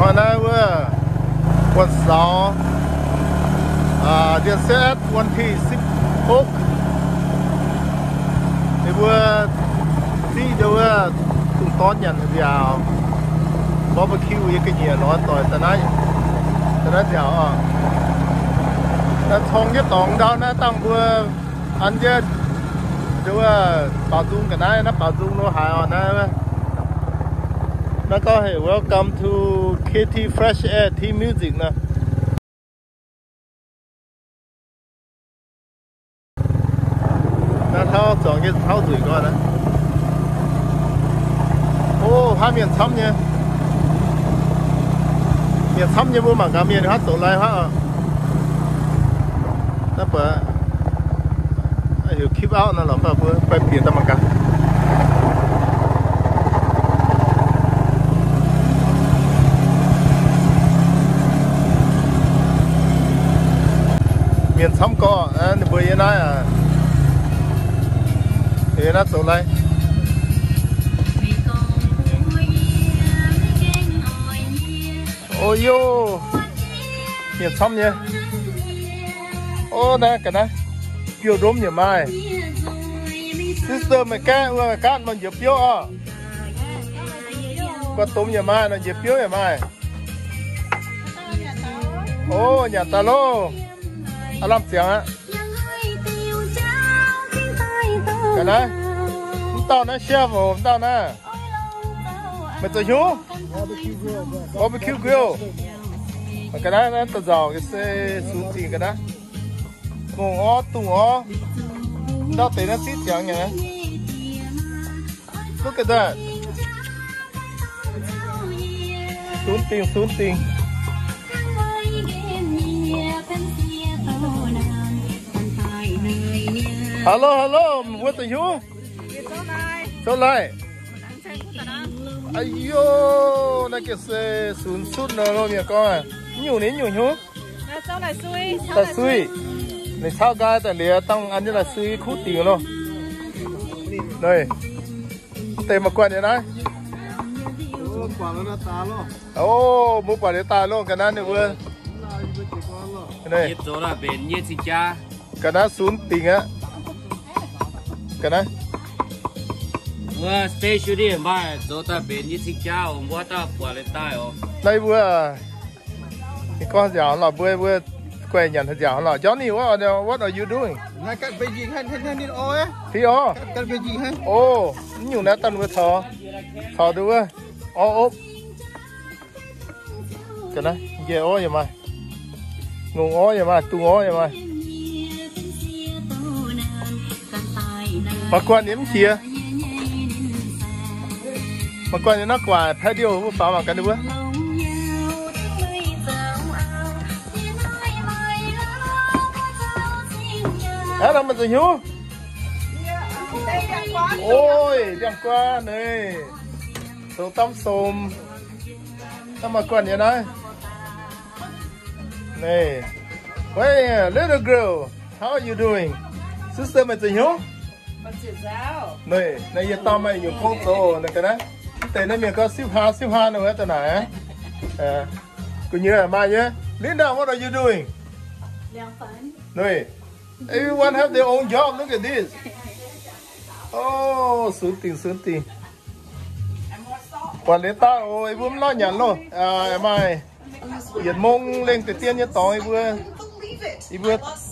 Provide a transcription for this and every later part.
hoa này vừaวันเสาร์เดือน11วันที่16ในว่าที่เดียวว่าตุ้งต้นยันยาวบาร์บีคิวยังกินเยอะร้อนต่อยแต่นั้นเดียวแต่ทองยี่ตองดาวนะตั้งว่าอันเดียวเดียวว่าป่าจุงกันได้นะป่าจุงโน้หายอ่อนนะแล้วก็ให้ welcome to KT Fresh Air Team Music นะ那他装个好嘴个呢？哦，还面参呢？面参呢不嘛？个面他走来哈？那不，哎呦 keep out 那老爸不ไปเปลี่ยนตามกันเมียนซ้ำก็อันนี้เบอร์ยังไงอ่ะเฮ้ยน่าสนใจโอ้ยเมียนซ้ำเนี่ยโอ้นะกันนะเกี่ยวร่มอย่างไรซิสเตอร์มันแก้ว่าการมันเหยียบเปี้ยวอ่ะก็ตุ้มอย่างไรนะเหยียบเปี้ยวอย่างไรโอ้ยตาโลอารมณ์เสียงฮะกันนะตอนนั้นเชฟผมตอนนั้นไม่ตัวชูบาร์บีคิวกริลกันนะนั่นตัวจ่อก็เซ่สูงจริงกันนะงงอ๋อตุ้งอ๋อดาวเตะนั่นสีเสียงอย่างนั้น look at that สูงติงHello, what are you? So lại. Ayo, nó kia xe xuống sút nữa luôn nhỉ con. Nhiều nhú. Sao lại xui? Ta xui. Này sao cái tại lìa tăng ăn như là xui khút tiền luôn. Đây. Tê mà quần vậy này. Ô, mua quả để ta luôn cái này vừa. Đây. Nhiệt chỗ là bền nhiệt gì cha. Cái đó xuống tiền á. Cái này vừa special đi mà chỗ ta bên như thích cha ông bố ta quả lên tai ông đây vừa cái con dẻo là vừa quay nhận thật dẻo là Johnny what are you doing ngay cắt về gì hay đi ôi á thì ó cắt về gì hay ô nhiều nét tân vừa thò được vừa ốp cái này dễ ó vậy mà ngùng ó vậy mà tung ó vậy mà mà quan điểm chia mà quan nó quả patio của bảo mà cái nữa đó là mình tự nhú ôi đang qua này đồ tăm xồm sao mà quan vậy này này hey little girl how are you doing sister mình tự nhú này giờ tao mày dùng phong tổ này cái đấy, tại nó mình có ship ha nữa hết này á, cứ như là mai nhé, Linda, what are you doing? Này, everyone have their own job. Look at this. Oh, sướng tiền. Quản lý ta, ôi vừa lo nhận luôn, mai, Việt Mông lên từ tiên như tỏi vừa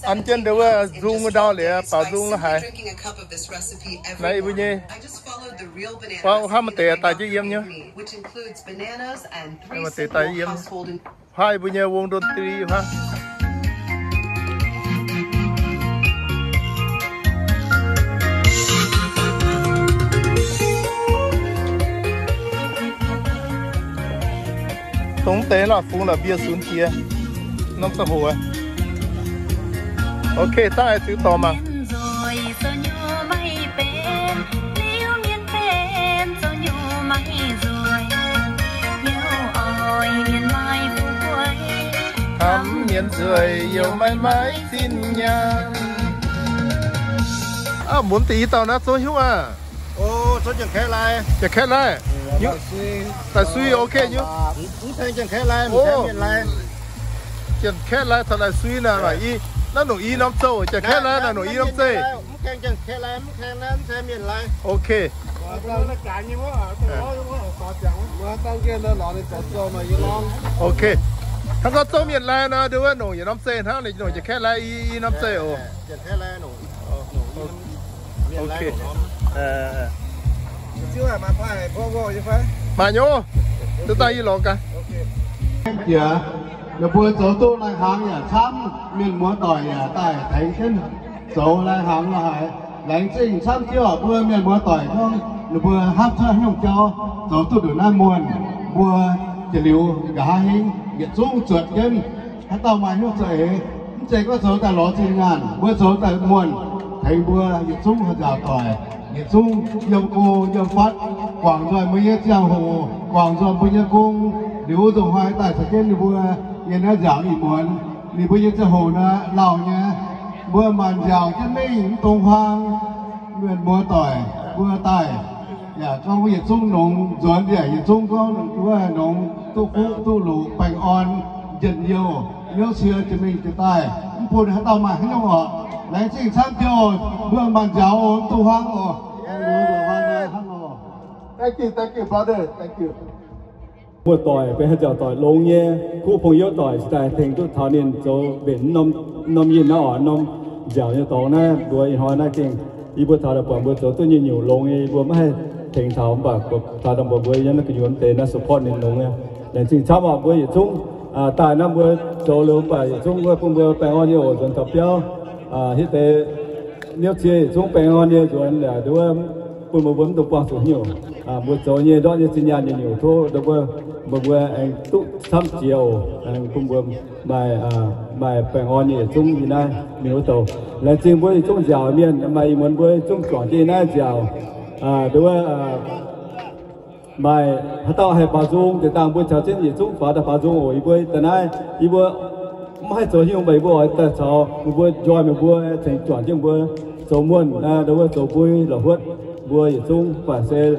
ăn chân đều zoom đau lẽ bảo zoom là hay này vừa nhé wow hai mà tệ tài chứ yếm nhá hai mà tệ tài yếm hai vừa nhé vung đôn tri ha tổng tế là phun là bia xuống kia năm sáu hồ à ok ta hãy tự tò mà thắm miền rời yêu mãi mãi tin nhang muốn tí tao nó số hiếu à ô số chẳng khét lại tại suy ok nhá cũng thấy chẳng khé lại mình thấy miền lại chẳng khé lại thật là suy là phải y nó nổi y năm châu chẳng khé lại là nổi y năm tây chẳng khé lại khé lại thấy miền lại ok ok thằng có châu miền lại nó đưa nổi y năm tây thằng này nổi chẳng khé lại y năm tây ồ chẳng khé lại nổi ok chưa mà phải vô chứ phải mà nhô tôi tay y lọ cả dạ là vừa chỗ tôi lại hàng nhà chăm miền múa tỏi nhà tại thành chân chỗ lại hàng là hải lãnh trình chăm chưa vừa miền múa tỏi không là vừa hát cho nhung cho chỗ tôi được nam muôn vừa chỉ liu cả hai hình hiện dung trượt chân hát tàu máy nó chạy có số tại ló trên ngàn vừa số tại muôn thành vừa hiện dung hạt rào tỏi hiện dung yếm cô yếm phát quảng rồi mới giang hồ quảng rồi mới cung nếu dùng hai tại sự kiện vừa hiện nó giảm ý muốn thì bây giờ sẽ hồ nó lào nhé vừa màn rào chân minh tung hoang nguyện múa tỏi vừa tài dạ trong bây giờ chung nông dọn để hiện chung có vừa nông tu phú tu lũ bành on dần nhiều nhớ xưa chân minh chân tài phun hết tàu mà hết nhau họ lấy trình sang tiêu vừa màn rào tu hoang rồi thank you brother thank you 我代俾佢就代老嘢，古朋友代但係聽到頭年做變nom煙啦哦nom giờ như tổ na đuôi hoa na kinh đi bữa thảo là bọn bữa tổ tôi nhiều lông ấy bữa mới thỉnh thảo bạc thảo đồng bữa bữa nhân là cái nhuận tiền nó support nên lông nha nên chính xác mà bữa chúng tại năm bữa tổ lượng bài chúng bữa bèn on nhiều rồi tập béo hiện tại nếu chơi chúng bèn on nhiều rồi là đứa bữa bữa tập quang số nhiều bữa tổ nhiều đó như sinh nhật nhiều thôi đâu bữa anh tụ thăm chiều anh cùng bữa bài bèn on nhiều chúng như này nhiều tổ là chính bữa chúng giàu miền mà muốn bữa chúng chọn gì này giàu đứa bài hắn tao hay bảo dung để tao bữa chào trên gì chúng phá đã bảo dung ở bữa từ nay bữa mai chỗ nhiều bảy bữa tại sao bữa join một bữa thành chọn trên bữa số muôn đứa số bữa là huất bữa chúng phải xe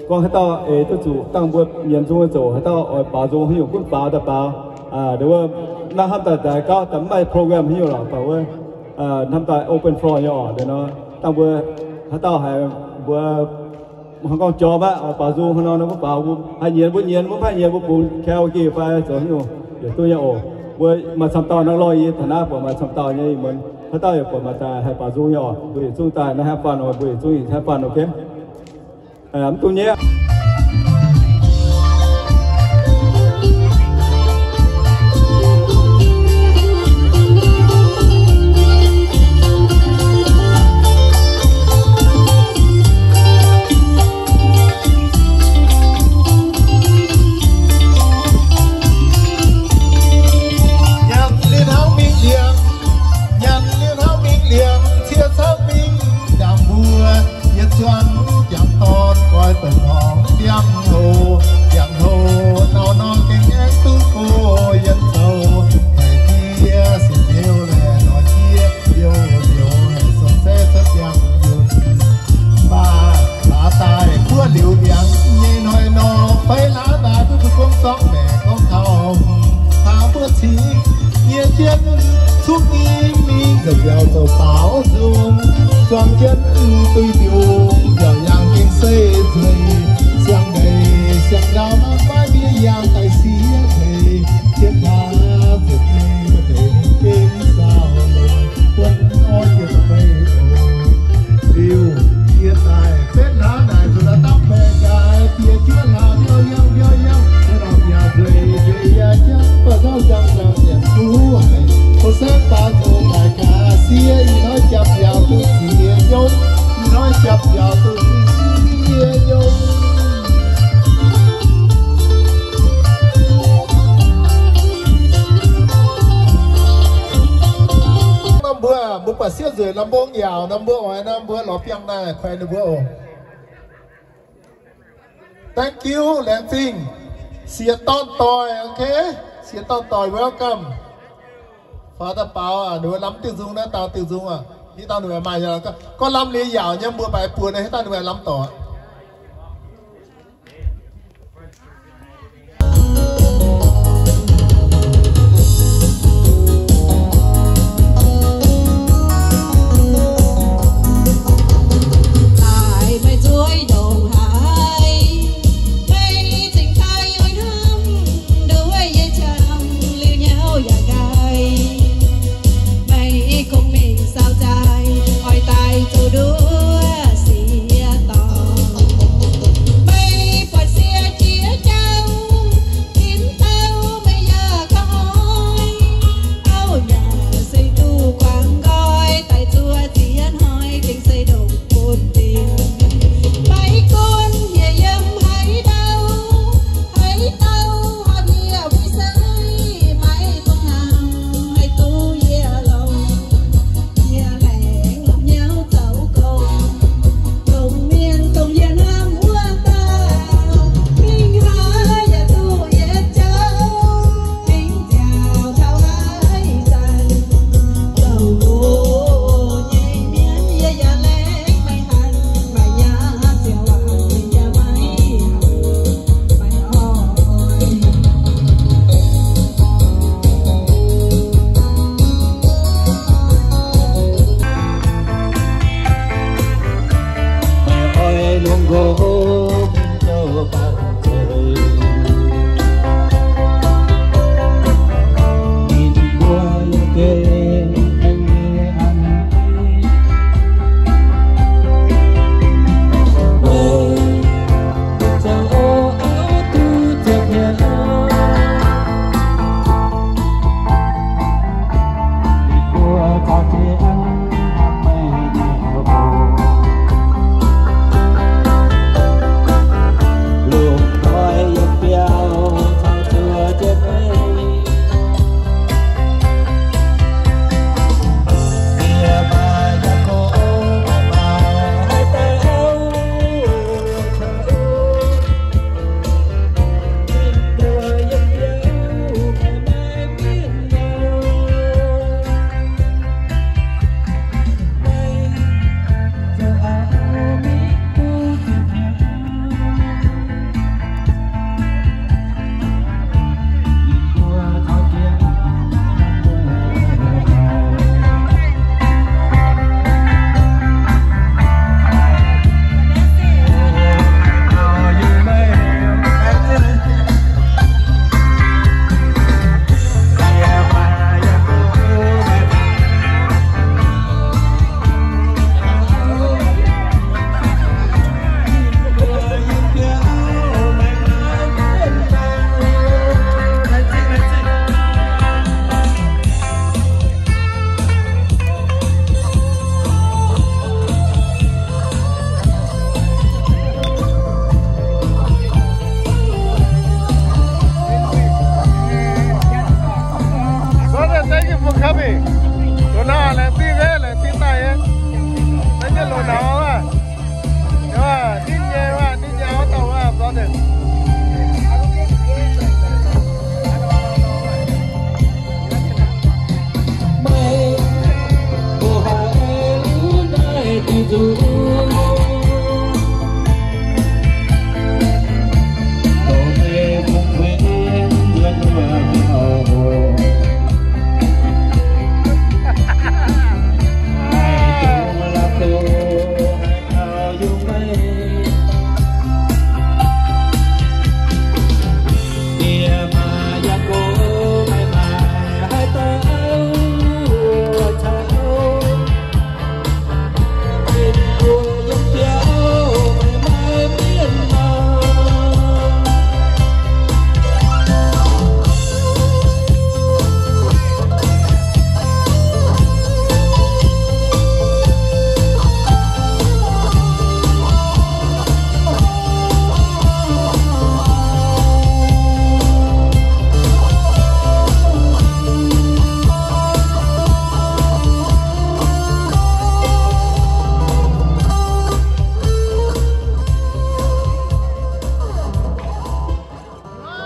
con hắn tao tôi chủ tăng bữa nhận dung chỗ hắn tao ở bảo dung nhiều cũng bảo đã bảo đứa na ham tại cao tấm bài program nhiều là bảo năm tại open floor nhỏ để nó tăng bữa hắn tao hay bữa hắn còn cho bác bảo dung nó có bảo hai nhiên muốn hai nhiên bún keo kia phải chỗ nhiều để tôi nhau bữa mà sắm tàu nó lôi thằng nào của mà sắm tàu như mình hắn tao của mà tại hay bảo dung nhỏ bữa dung tại nó have fun rồi bữa dung have fun ok tôi nhé Thank you, Lansing. See you on toy, okay? See you on toy. Welcome. Father Pao, đứa lắm tiêu dung đó, tao tiêu dung à? Đi tao đứa mày giờ có lắm lý dạo nhưng bữa bài buồn này tao đứa lắm tỏ.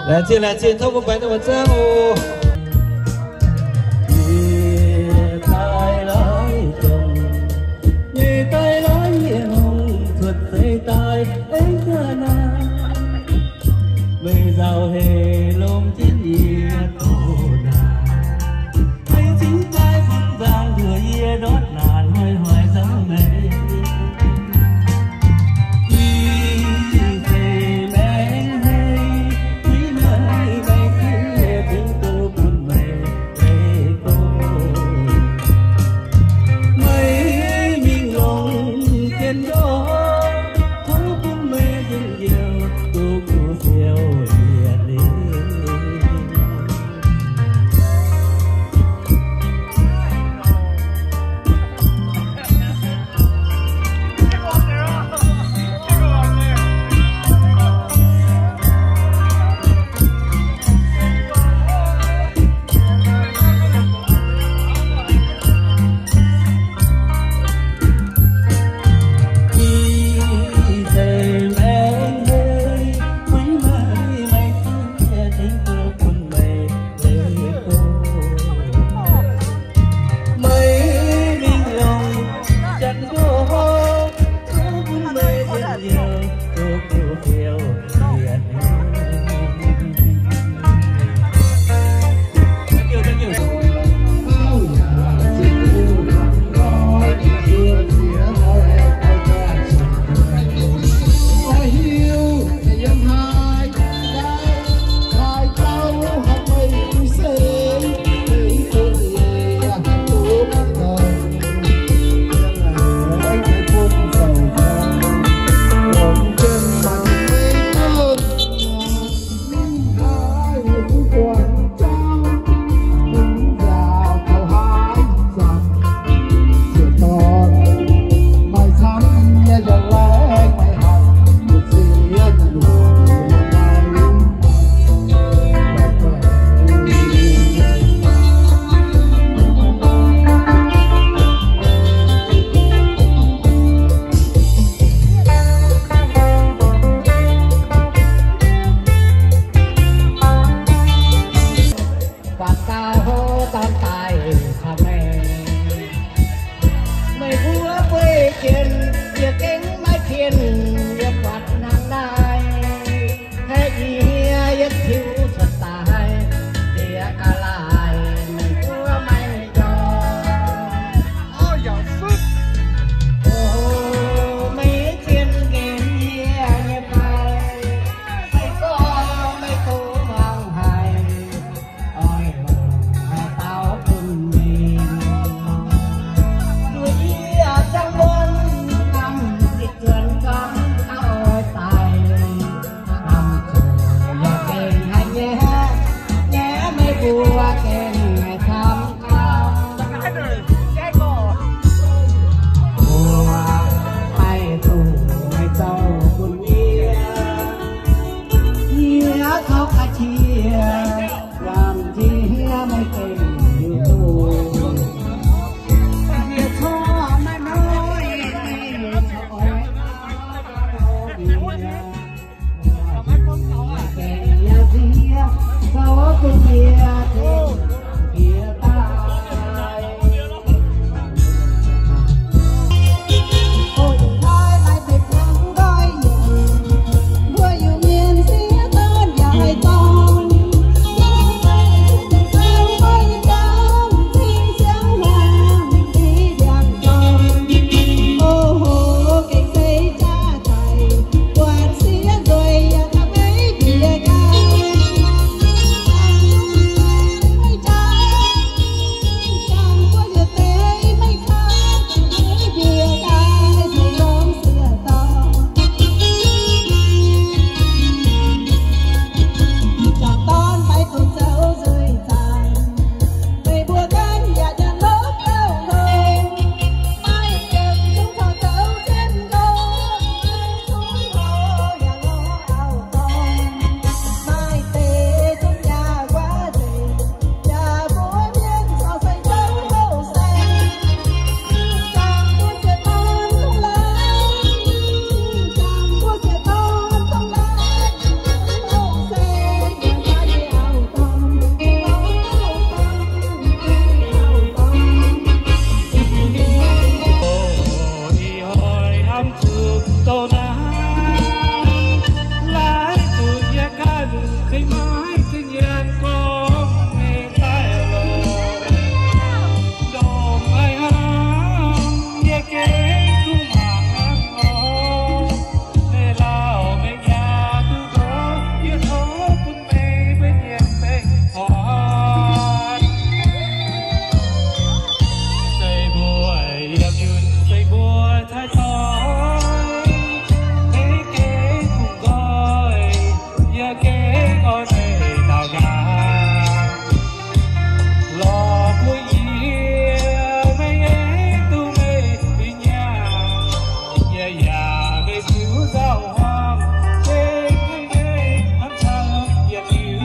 来见，他们摆那么真哦。Bây giờ hề lông chiến địa tổ nà hay chính cái phút vàng thừa ia đót nàn hơi hoài dáng mê đi về mẹ hay quý mây bay kia tiếng tô buồn mây về tô mây mình lòng trên đó thấu cũng mê dừng dèo tô cô phiêu con mê đào đà lò cuối yêu mê tu mê đi nhà già mê thiếu giao hoang mê hắn thang giặc yêu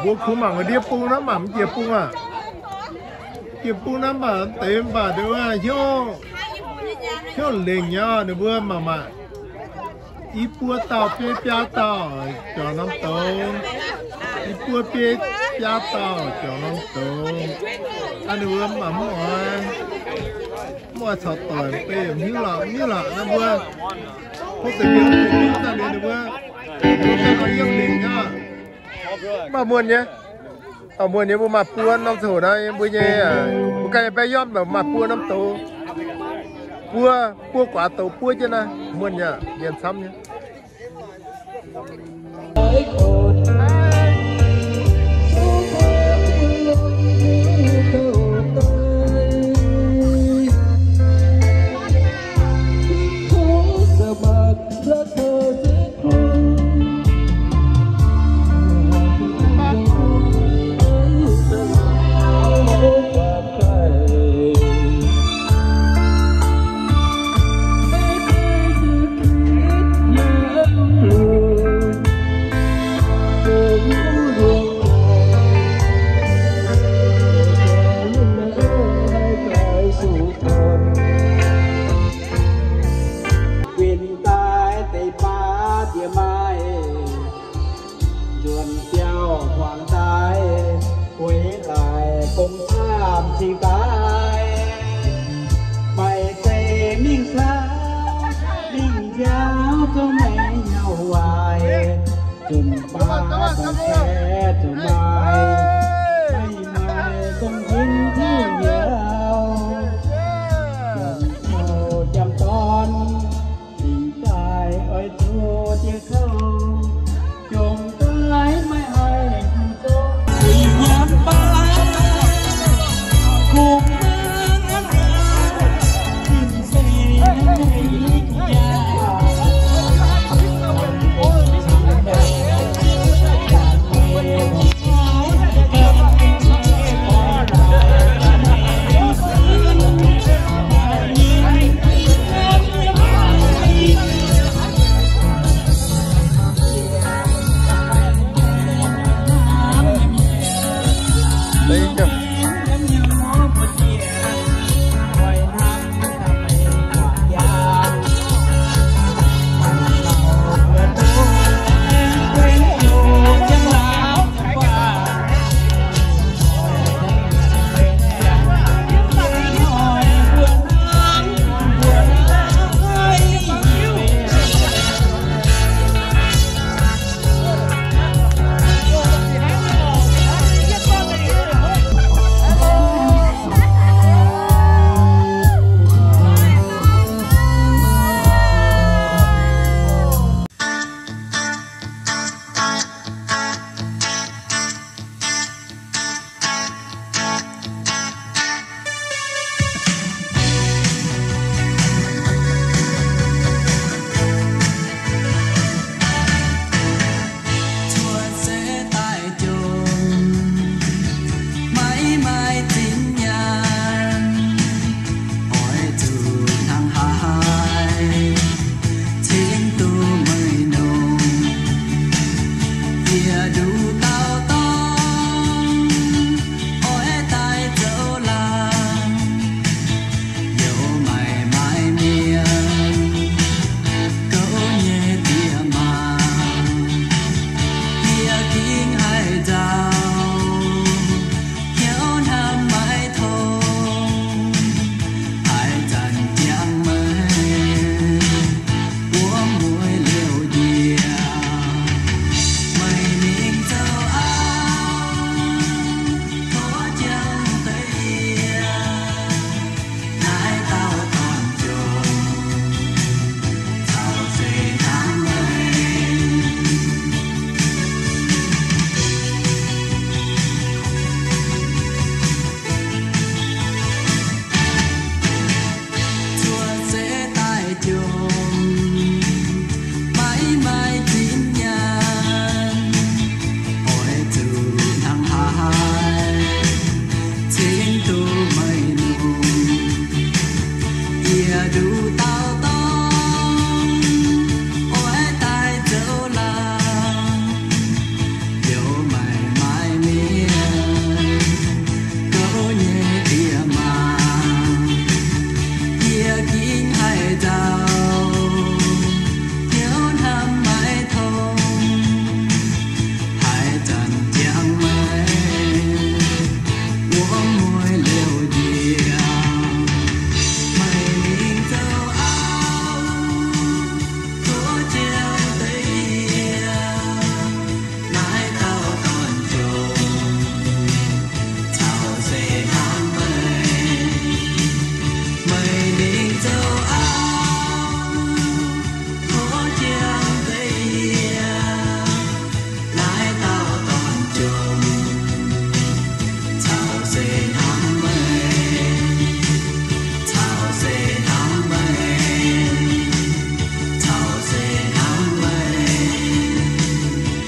bố khu mà người đi pu nó mà chia pu à chia pu nó mà tìm bà được à hiếu liền nhá được bữa mà ít bữa tàu bia bia tàu cho nó tôm ít bữa bia bia tàu cho nó tôm anh được bữa mà mua sọt tỏi bia miếng lọ nó bữa không thể biết ta liền được bữa cái nó yêu liền nhá mà buồn nhé เอามวยนี้บุมาปัวน้ำสูนะบุญเนี่ยบุกไก่ไปย้อมแบบมาปัวน้ำโตปัวกว่าโตปัวจ้ะนะมวยเนี่ยเรียนซ้ำเนี่ยจนป้าต้องแค่